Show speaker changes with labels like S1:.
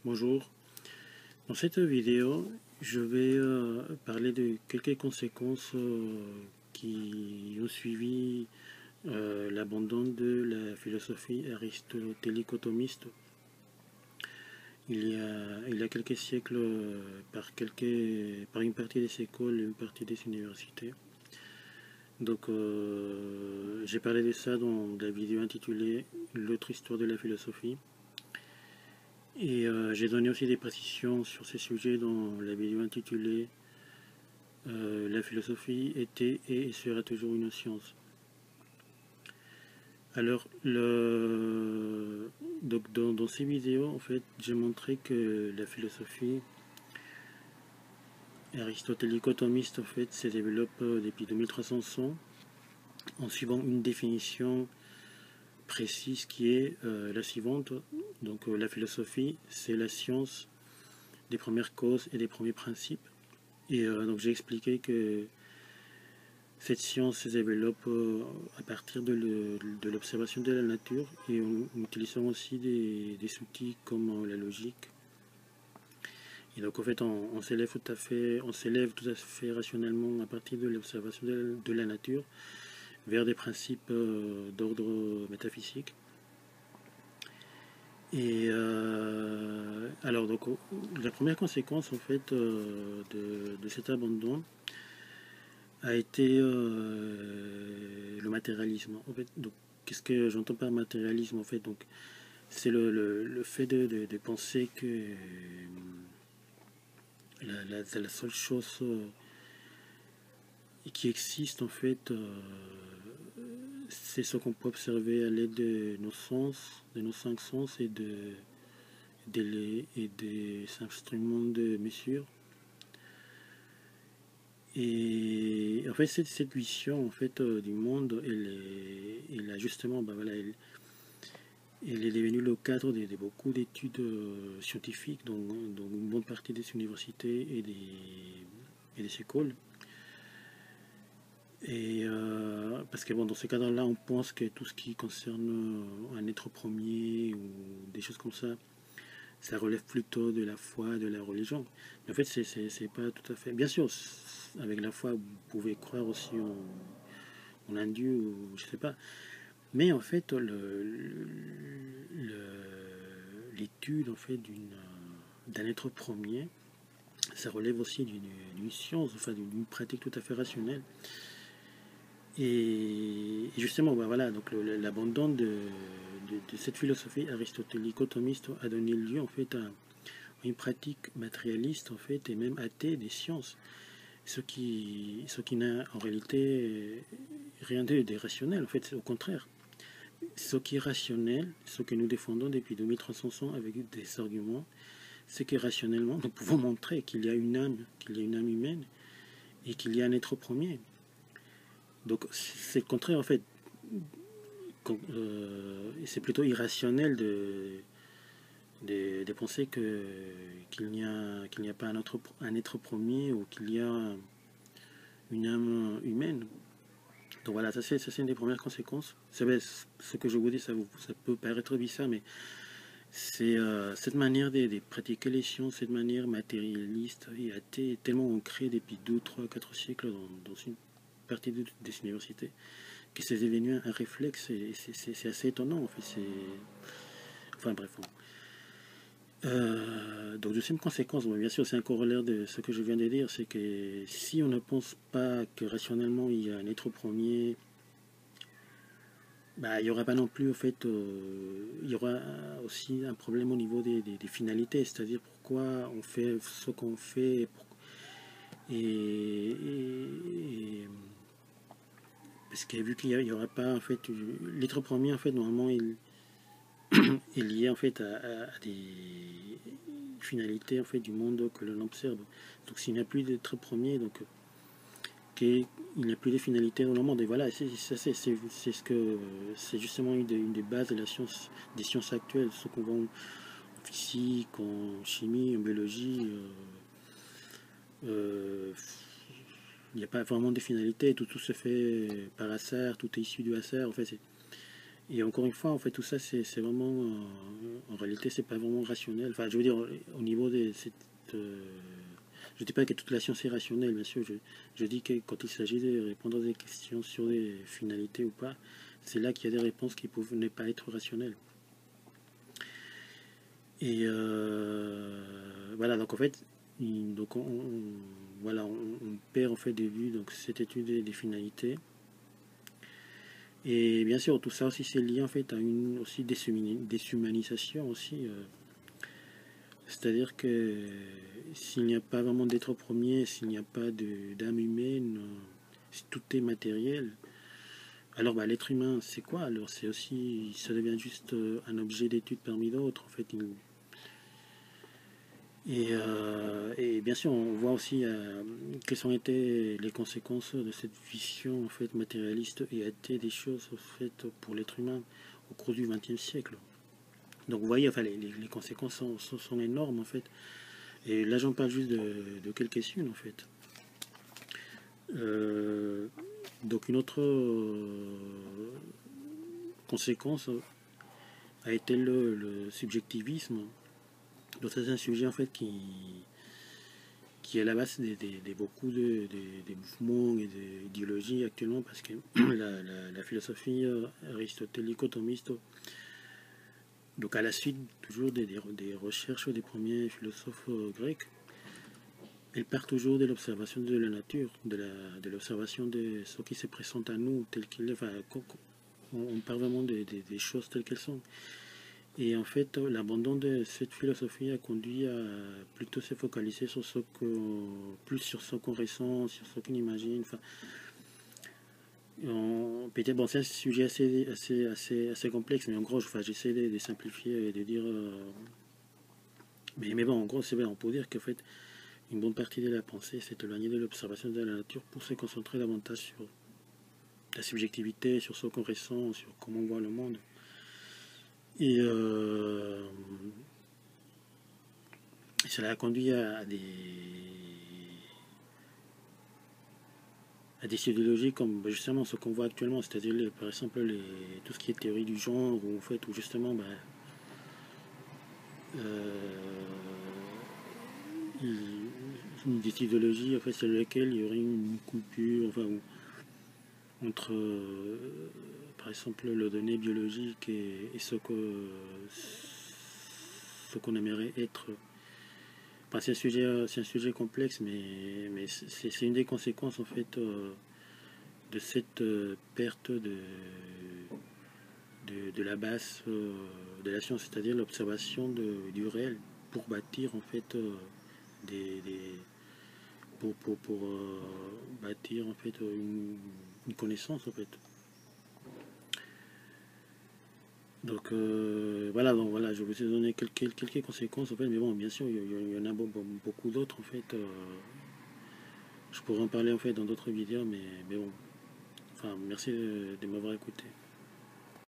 S1: Bonjour, dans cette vidéo, je vais parler de quelques conséquences qui ont suivi l'abandon de la philosophie aristotélico-thomiste il y a quelques siècles par une partie des écoles et une partie des universités. Donc, j'ai parlé de ça dans la vidéo intitulée L'autre histoire de la philosophie. Et j'ai donné aussi des précisions sur ces sujets dans la vidéo intitulée La philosophie était et sera toujours une science. Alors, donc, dans ces vidéos, en fait, j'ai montré que la philosophie aristotélico-thomiste, en fait, se développe depuis 2300 ans en suivant une définition précise qui est la suivante. Donc, la philosophie, c'est la science des premières causes et des premiers principes. Et donc j'ai expliqué que cette science se développe à partir de l'observation de la nature et en utilisant aussi des outils comme la logique. Et donc en fait on s'élève tout à fait rationnellement à partir de l'observation de la nature vers des principes d'ordre métaphysique. Et alors donc la première conséquence en fait de cet abandon a été le matérialisme. En fait, donc, qu'est-ce que j'entends par matérialisme en fait? Donc, c'est le fait de penser que la seule chose qui existe en fait, c'est ce qu'on peut observer à l'aide de nos sens, de nos cinq sens et des instruments de mesure. Et en fait, cette vision en fait, du monde, elle a justement, bah, voilà, elle est devenue le cadre de beaucoup d'études scientifiques, dans une bonne partie des universités et des écoles. Et parce que bon, dans ce cadre-là, on pense que tout ce qui concerne un être premier ou des choses comme ça relève plutôt de la foi, de la religion. Mais en fait, c'est pas tout à fait. Bien sûr, avec la foi, vous pouvez croire aussi en un Dieu ou je sais pas. Mais en fait, l'étude en fait d'un être premier, ça relève aussi d'une science, enfin d'une pratique tout à fait rationnelle. Et justement, bah voilà, donc l'abandon de cette philosophie aristotélico-thomiste a donné lieu en fait à une pratique matérialiste en fait et même athée des sciences, ce qui n'a en réalité rien de rationnel. En fait, c'est au contraire. Ce qui est rationnel, ce que nous défendons depuis 2300 ans avec des arguments, c'est que rationnellement, nous pouvons montrer qu'il y a une âme, humaine, et qu'il y a un être premier. Donc c'est le contraire en fait. C'est plutôt irrationnel de penser qu'il n'y a pas un être premier ou qu'il y a une âme humaine. Donc voilà, ça c'est une des premières conséquences. C'est vrai, ce que je vous dis, ça peut paraître bizarre, mais c'est cette manière de pratiquer les sciences, cette manière matérialiste et athée, tellement ancrée depuis 2, 3, 4 siècles dans une partie des universités, que c'est devenu un réflexe et c'est assez étonnant en fait. Enfin bref. Donc deuxième conséquence, bon, bien sûr c'est un corollaire de ce que je viens de dire, c'est que si on ne pense pas que rationnellement il y a un être premier, bah, il n'y aura pas non plus, en fait, il y aura aussi un problème au niveau des finalités, c'est-à-dire pourquoi on fait ce qu'on fait, parce que vu qu'il n'y aura pas, en fait, l'être premier, en fait, normalement, il est lié, en fait, à des finalités, en fait, du monde que l'on observe. Donc, s'il n'y a plus d'être premier, donc, qu'il n'y a plus de finalité dans le monde. Et voilà, c'est justement une des bases de des sciences actuelles, ce qu'on voit en physique, en chimie, en biologie. Euh, il n'y a pas vraiment de finalité, tout se fait par hasard, tout est issu du hasard. En fait, Et encore une fois, en fait, tout ça, c'est vraiment, en réalité, c'est pas vraiment rationnel. Enfin, je veux dire, au niveau de cette, je dis pas que toute la science est rationnelle, bien sûr. Je dis que quand il s'agit de répondre à des questions sur des finalités ou pas, c'est là qu'il y a des réponses qui peuvent ne pas être rationnelles. Et voilà, donc en fait, donc voilà, on perd en fait de vue donc cette étude des finalités. Et bien sûr, tout ça aussi c'est lié en fait à une aussi déshumanisation aussi. C'est-à-dire que s'il n'y a pas vraiment d'être premier, s'il n'y a pas d'âme humaine, si tout est matériel, alors bah, l'être humain c'est quoi? Alors c'est aussi, ça devient juste un objet d'étude parmi d'autres en fait. Et bien sûr, on voit aussi quelles ont été les conséquences de cette vision en fait matérialiste et athée des choses en fait pour l'être humain au cours du XXe siècle. Donc vous voyez, enfin, les conséquences sont énormes en fait. Et là, j'en parle juste de quelques-unes en fait. Euh, donc une autre conséquence a été le subjectivisme. Donc c'est un sujet en fait qui est à la base de beaucoup des mouvements et des idéologies actuellement, parce que la philosophie aristotélico-thomiste, donc à la suite toujours des recherches des premiers philosophes grecs, elle part toujours de l'observation de la nature, de l'observation de ce qui se présente à nous tel qu'il est. Enfin, on parle vraiment des choses telles qu'elles sont. Et en fait, l'abandon de cette philosophie a conduit à plutôt se focaliser sur plus sur ce qu'on ressent, sur ce qu'on imagine. Enfin, peut-être, bon, c'est un sujet assez complexe, mais en gros, enfin, j'essaie de simplifier et de dire. Mais bon, en gros, c'est vrai, on peut dire qu'en fait, une bonne partie de la pensée s'est éloignée de l'observation de la nature pour se concentrer davantage sur la subjectivité, sur ce qu'on ressent, sur comment on voit le monde. Et cela a conduit à des idéologies comme justement ce qu'on voit actuellement, c'est-à-dire par exemple tout ce qui est théorie du genre, où, en fait, où justement des idéologies en fait, sur lesquelles il y aurait une coupure, enfin, entre par exemple le donné biologique et ce qu'on aimerait être. Enfin, c'est un sujet complexe, mais c'est une des conséquences en fait de cette perte de la base de la science, c'est-à-dire l'observation du réel pour bâtir en fait des pour bâtir en fait une connaissance en fait. Donc donc voilà, je vous ai donné quelques conséquences en fait, mais bon, bien sûr, il y en a beaucoup d'autres en fait. Je pourrais en parler en fait dans d'autres vidéos, mais bon, enfin, merci de m'avoir écouté.